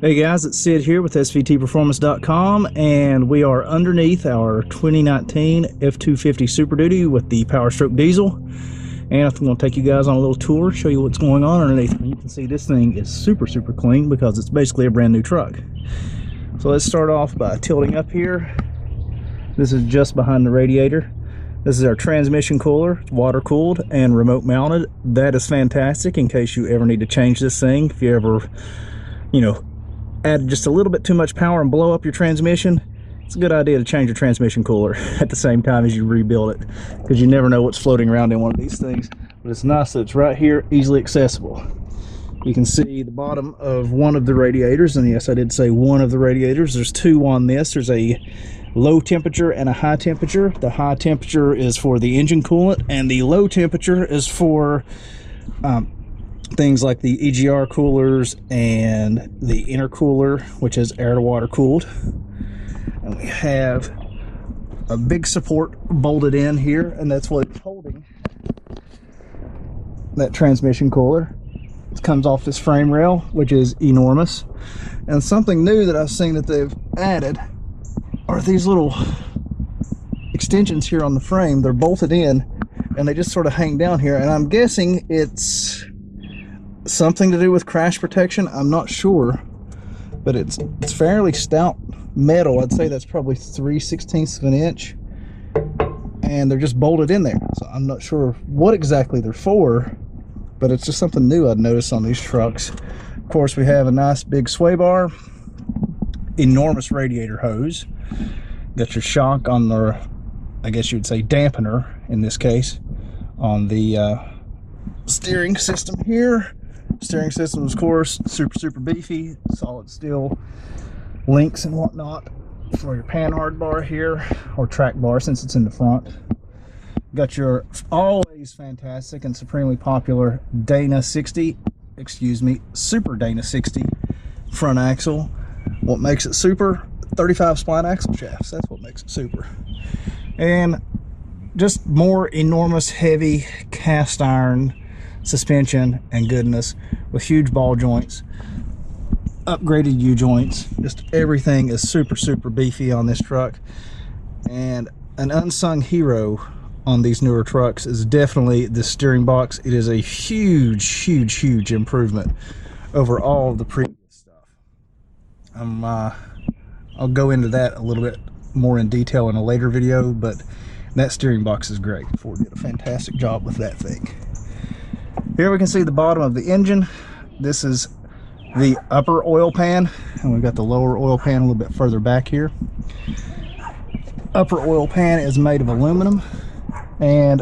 Hey guys, it's Sid here with svtperformance.com, and we are underneath our 2019 F-250 Super Duty with the Power Stroke diesel. And I'm going to take you guys on a little tour, show you what's going on underneath. And you can see this thing is super clean because it's basically a brand new truck. So let's start off by tilting up here. This is just behind the radiator. This is our transmission cooler. It's water cooled and remote mounted. That is fantastic in case you ever need to change this thing. If you ever, add just a little bit too much power and blow up your transmission, it's a good idea to change your transmission cooler at the same time as you rebuild it, because you never know what's floating around in one of these things. But it's nice that it's right here, easily accessible. You can see the bottom of one of the radiators, and yes, I did say one of the radiators. There's two on this. There's a low temperature and a high temperature. The high temperature is for the engine coolant, and the low temperature is for things like the EGR coolers and the intercooler, which is air to water cooled. And we have a big support bolted in here, and that's what it's holding that transmission cooler. It comes off this frame rail, which is enormous. And something new that I've seen that they've added are these little extensions here on the frame. They're bolted in and they just sort of hang down here, and I'm guessing it's something to do with crash protection. I'm not sure, but it's fairly stout metal. I'd say that's probably 3/16 of an inch, and they're just bolted in there. So I'm not sure what exactly they're for, but it's just something new I'd noticed on these trucks. Of course, we have a nice big sway bar, enormous radiator hose. Got your shock on the, I guess you would say, dampener in this case, on the steering system here. Steering system, of course, super beefy, solid steel links and whatnot for your panhard bar here, or track bar since it's in the front. Got your always fantastic and supremely popular Super Dana 60 front axle. What makes it super? 35 spline axle shafts. That's what makes it super. And just more enormous, heavy cast iron suspension and goodness, with huge ball joints, upgraded U-joints. Just everything is super beefy on this truck. And an unsung hero on these newer trucks is definitely the steering box. It is a huge improvement over all of the previous stuff. I'll go into that a little bit more in detail in a later video, but that steering box is great. Ford did a fantastic job with that thing. Here we can see the bottom of the engine. This is the upper oil pan, and we've got the lower oil pan a little bit further back here. Upper oil pan is made of aluminum, and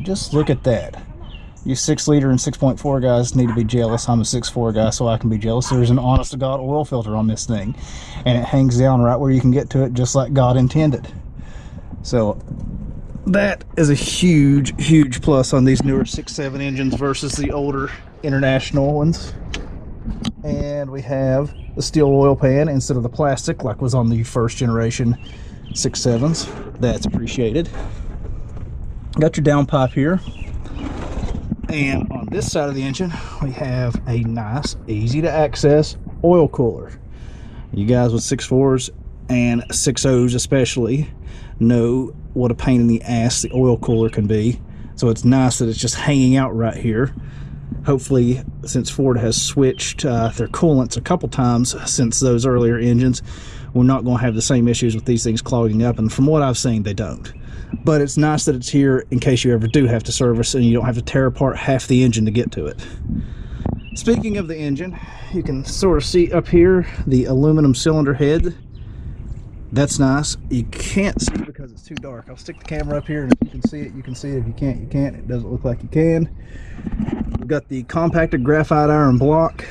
just look at that. You 6-liter and 6.4 guys need to be jealous. I'm a 6.4 guy, so I can be jealous. There's an honest to God oil filter on this thing, and it hangs down right where you can get to it, just like God intended. So that is a huge plus on these newer 6.7 engines versus the older international ones. And we have the steel oil pan instead of the plastic like was on the first generation 6.7s. That's appreciated. Got your downpipe here. And on this side of the engine, we have a nice, easy to access oil cooler. You guys with 6.4s and 6.0s especially know what a pain in the ass the oil cooler can be. So it's nice that it's just hanging out right here. Hopefully, since Ford has switched their coolants a couple times since those earlier engines, we're not going to have the same issues with these things clogging up, and from what I've seen, they don't. But it's nice that it's here in case you ever do have to service and you don't have to tear apart half the engine to get to it. Speaking of the engine, you can sort of see up here the aluminum cylinder head. That's nice. You can't see because it's too dark. I'll stick the camera up here, and if you can see it, you can see it. If you can't, you can't. It doesn't look like you can. We've got the compacted graphite iron block.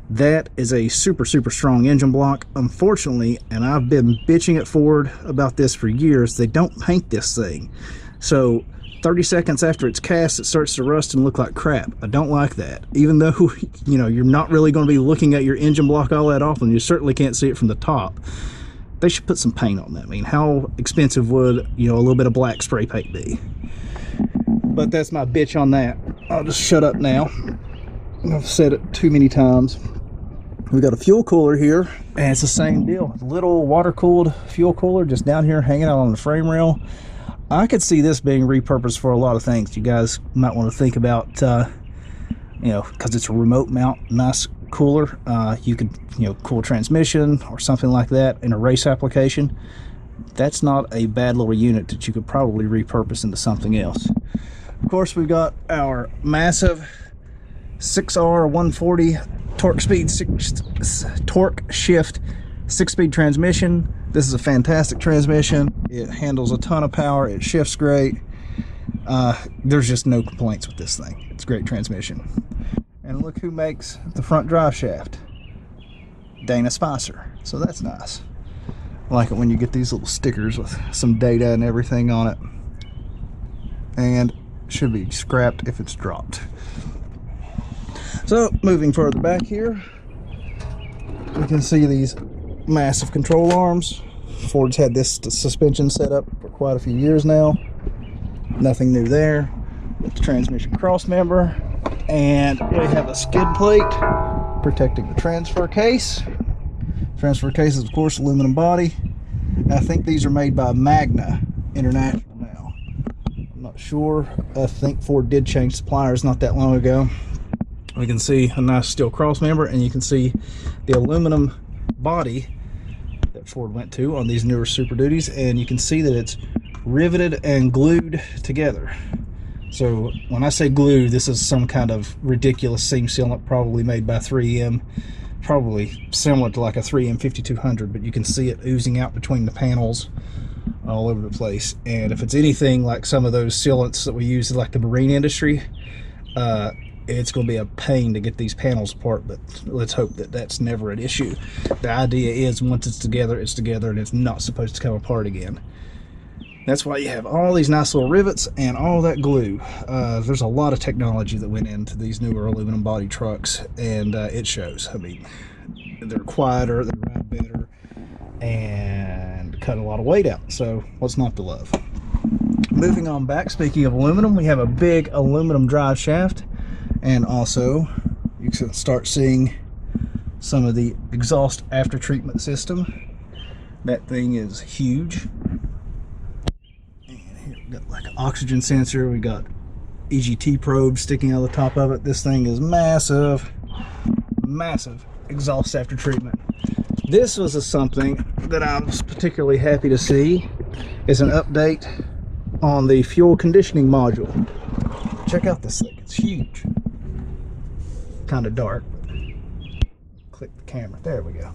That is a super strong engine block. Unfortunately, and I've been bitching at Ford about this for years, they don't paint this thing. So 30 seconds after it's cast, it starts to rust and look like crap. I don't like that. Even though, you're not really going to be looking at your engine block all that often, you certainly can't see it from the top. They should put some paint on that. I mean, how expensive would, a little bit of black spray paint be? But that's my bitch on that. I'll just shut up now. I've said it too many times. We got a fuel cooler here, and it's the same deal. Little water-cooled fuel cooler just down here hanging out on the frame rail. I could see this being repurposed for a lot of things. You guys might want to think about, you know, because it's a remote mount, nice cooler. You could, you know, cool transmission or something like that in a race application. That's not a bad little unit that you could probably repurpose into something else. Of course, we've got our massive 6R140 torque shift 6-speed transmission. This is a fantastic transmission. It handles a ton of power. It shifts great. There's just no complaints with this thing. It's a great transmission. And look who makes the front drive shaft. Dana Spicer. So that's nice. I like it when you get these little stickers with some data and everything on it. And should be scrapped if it's dropped. So moving further back here, we can see these massive control arms. Ford's had this suspension set up for quite a few years now. Nothing new there. With the transmission cross member, and we have a skid plate protecting the transfer case. Transfer case is of course aluminum body. I think these are made by Magna International now. I'm not sure. I think Ford did change suppliers not that long ago. We can see a nice steel cross member, and you can see the aluminum body that Ford went to on these newer Super Duties, and you can see that it's riveted and glued together. So when I say glue, this is some kind of ridiculous seam sealant, probably made by 3M, probably similar to like a 3M 5200, but you can see it oozing out between the panels all over the place. And if it's anything like some of those sealants that we use in like the marine industry, it's going to be a pain to get these panels apart, but let's hope that that's never an issue. The idea is once it's together, and it's not supposed to come apart again. That's why you have all these nice little rivets and all that glue. There's a lot of technology that went into these newer aluminum body trucks, and it shows. I mean, they're quieter, they ride better, and cut a lot of weight out. So what's not to love? Moving on back, speaking of aluminum, we have a big aluminum drive shaft. And also, you can start seeing some of the exhaust after treatment system. That thing is huge. And here we got like an oxygen sensor. We got EGT probes sticking out of the top of it. This thing is massive, massive exhaust after treatment. This was something that I was particularly happy to see. Is an update on the fuel conditioning module. Check out this thing. It's huge. Kind of dark. Click the camera. There we go.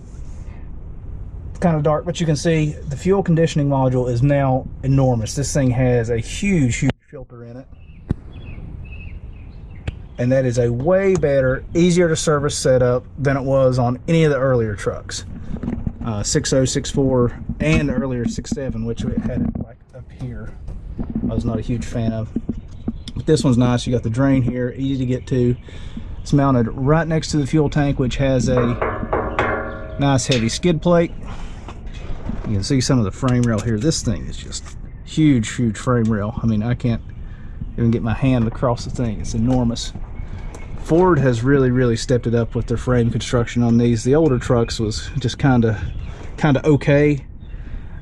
It's kind of dark, but you can see the fuel conditioning module is now enormous. This thing has a huge filter in it, and that is a way better, easier to service setup than it was on any of the earlier trucks. 6.0, 6.4, and the earlier 6.7, which we had it like up here. I was not a huge fan of. But this one's nice. You got the drain here, easy to get to. It's mounted right next to the fuel tank, which has a nice heavy skid plate. You can see some of the frame rail here. This thing is just huge frame rail. I mean, I can't even get my hand across the thing. It's enormous. Ford has really stepped it up with their frame construction on these. The older trucks was just kind of okay.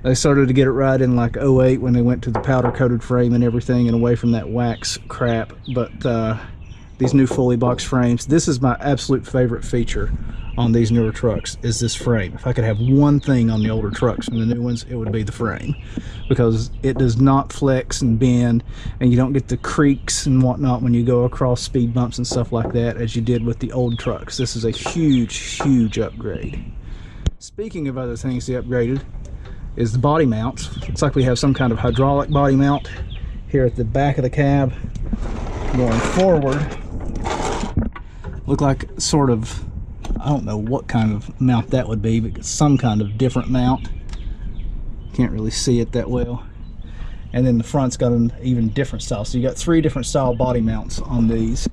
They started to get it right in like 08 when they went to the powder coated frame and everything and away from that wax crap. But these new fully boxed frames, this is my absolute favorite feature on these newer trucks, is this frame. If I could have one thing on the older trucks and the new ones, it would be the frame, because it does not flex and bend, and you don't get the creaks and whatnot when you go across speed bumps and stuff like that as you did with the old trucks. This is a huge upgrade. Speaking of other things they upgraded, is the body mounts. Looks like we have some kind of hydraulic body mount here at the back of the cab. Going forward, look like sort of, I don't know what kind of mount that would be, but some kind of different mount. Can't really see it that well. And then the front's got an even different style. So you got 3 different style body mounts on these.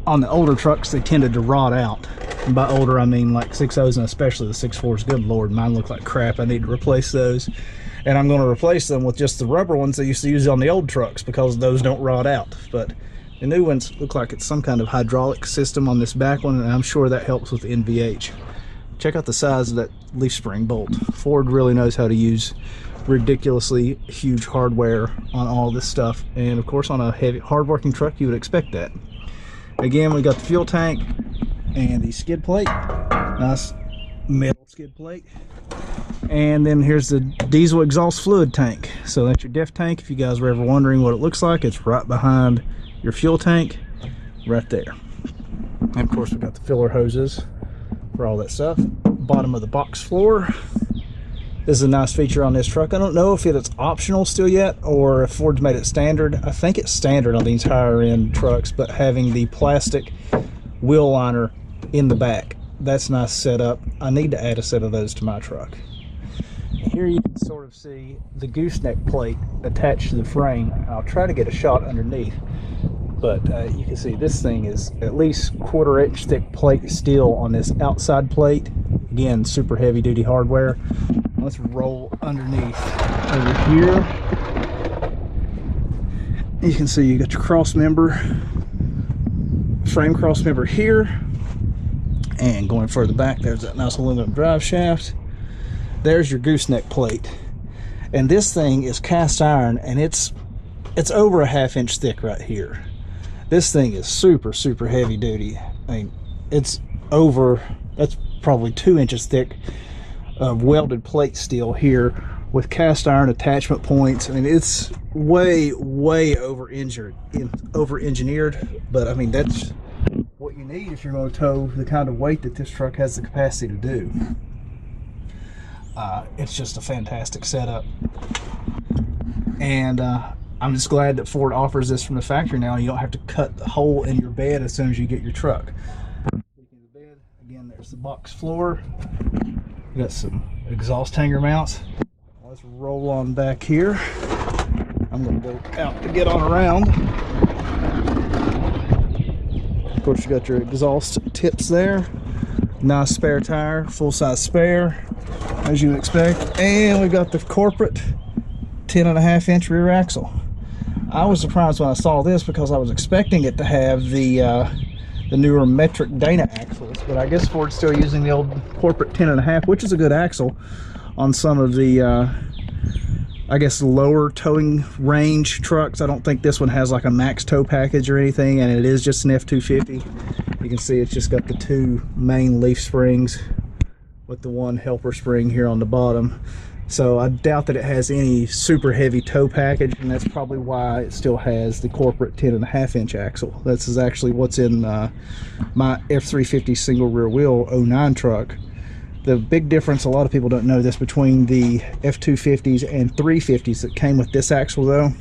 On the older trucks, they tended to rot out. And by older, I mean like 6.0s and especially the 6.4s. Good Lord, mine look like crap. I need to replace those. And I'm going to replace them with just the rubber ones they used to use on the old trucks, because those don't rot out. But The new ones look like it's some kind of hydraulic system on this back one, and I'm sure that helps with the NVH. Check out the size of that leaf spring bolt. Ford really knows how to use ridiculously huge hardware on all this stuff, and of course on a heavy, hard-working truck you would expect that. Again, we got the fuel tank and the skid plate. Nice metal skid plate. And then here's the diesel exhaust fluid tank. So that's your DEF tank. If you guys were ever wondering what it looks like, it's right behind your fuel tank, right there. And of course, we got the filler hoses for all that stuff. Bottom of the box floor. This is a nice feature on this truck. I don't know if it's optional still yet, or if Ford's made it standard. I think it's standard on these higher end trucks, but having the plastic wheel liner in the back, that's nice setup. I need to add a set of those to my truck. Here you can sort of see the gooseneck plate attached to the frame. I'll try to get a shot underneath, but you can see this thing is at least 1/4 inch thick plate steel on this outside plate. Again, super heavy duty hardware. Let's roll underneath over here. You can see you got your cross member, frame cross member here, and going further back, there's that nice aluminum drive shaft. There's your gooseneck plate, and this thing is cast iron, and it's over a 1/2 inch thick right here. This thing is super heavy duty. I mean, it's over, that's probably 2 inches thick of welded plate steel here with cast iron attachment points. I mean, it's way over engineered, but I mean, that's what you need if you're going to tow the kind of weight that this truck has the capacity to do. It's just a fantastic setup, and I'm just glad that Ford offers this from the factory now. You don't have to cut the hole in your bed as soon as you get your truck. Speaking of the bed, again, there's the box floor. We got some exhaust hanger mounts. Let's roll on back here. I'm going to go out to get on around. Of course, you got your exhaust tips there. Nice spare tire, full-size spare, as you would expect. And we got the corporate 10.5 inch rear axle. I was surprised when I saw this because I was expecting it to have the newer metric Dana axles, but I guess Ford's still using the old corporate 10.5, which is a good axle on some of the I guess lower towing range trucks. I don't think this one has like a max tow package or anything, and it is just an F-250. You can see it's just got the 2 main leaf springs with the 1 helper spring here on the bottom. So I doubt that it has any super heavy tow package, and that's probably why it still has the corporate 10.5 inch axle. This is actually what's in my F-350 single rear wheel 09 truck. The big difference, a lot of people don't know this, between the F-250s and 350s that came with this axle though.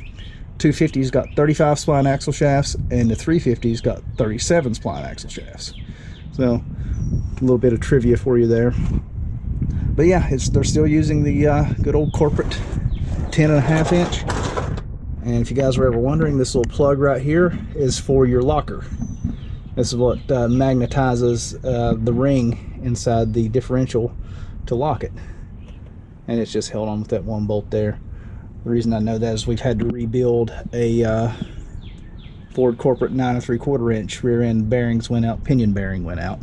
250's got 35 spline axle shafts, and the 350's got 37 spline axle shafts. So a little bit of trivia for you there. But yeah, they're still using the good old corporate 10.5 inch. And if you guys were ever wondering, this little plug right here is for your locker. This is what magnetizes the ring inside the differential to lock it. And it's just held on with that 1 bolt there. The reason I know that is we've had to rebuild a Ford corporate 9 3/4 inch rear end bearings went out, pinion bearing went out.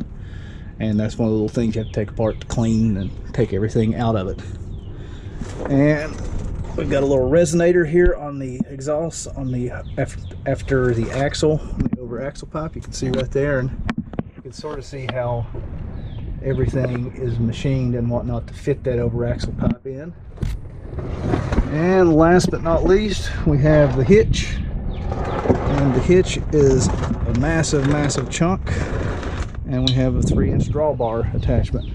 And that's one of the little things you have to take apart to clean and take everything out of it. And we've got a little resonator here on the exhaust, on the after the axle, the over axle pipe. You can see right there, and you can sort of see how everything is machined and whatnot to fit that over axle pipe in. And last but not least, we have the hitch. And the hitch is a massive chunk. And we have a 3 inch drawbar attachment.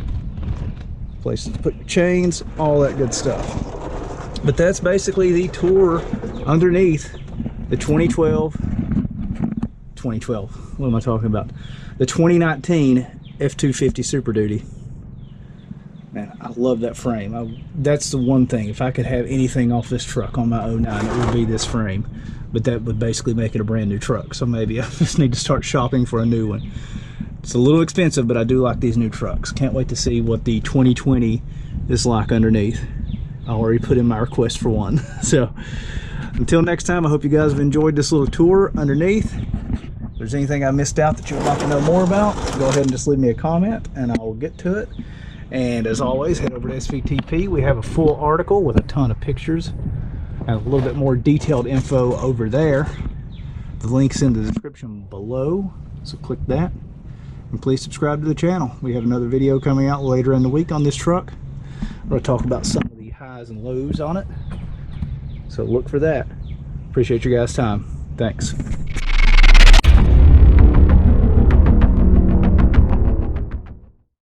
Places to put your chains, all that good stuff. But that's basically the tour underneath the 2012, what am I talking about? The 2019 F-250 Super Duty. Man, I love that frame. That's the one thing. If I could have anything off this truck on my 09, it would be this frame. But that would basically make it a brand new truck. So maybe I just need to start shopping for a new one. It's a little expensive, but I do like these new trucks. Can't wait to see what the 2020 is like underneath. I already put in my request for one. So until next time, I hope you guys have enjoyed this little tour underneath. If there's anything I missed out that you would like to know more about, go ahead and just leave me a comment and I will get to it. And as always, head over to SVTP. We have a full article with a ton of pictures and a little bit more detailed info over there. The link's in the description below, so click that. And please subscribe to the channel. We have another video coming out later in the week on this truck. We're going to talk about some of the highs and lows on it. So look for that. Appreciate your guys' time. Thanks.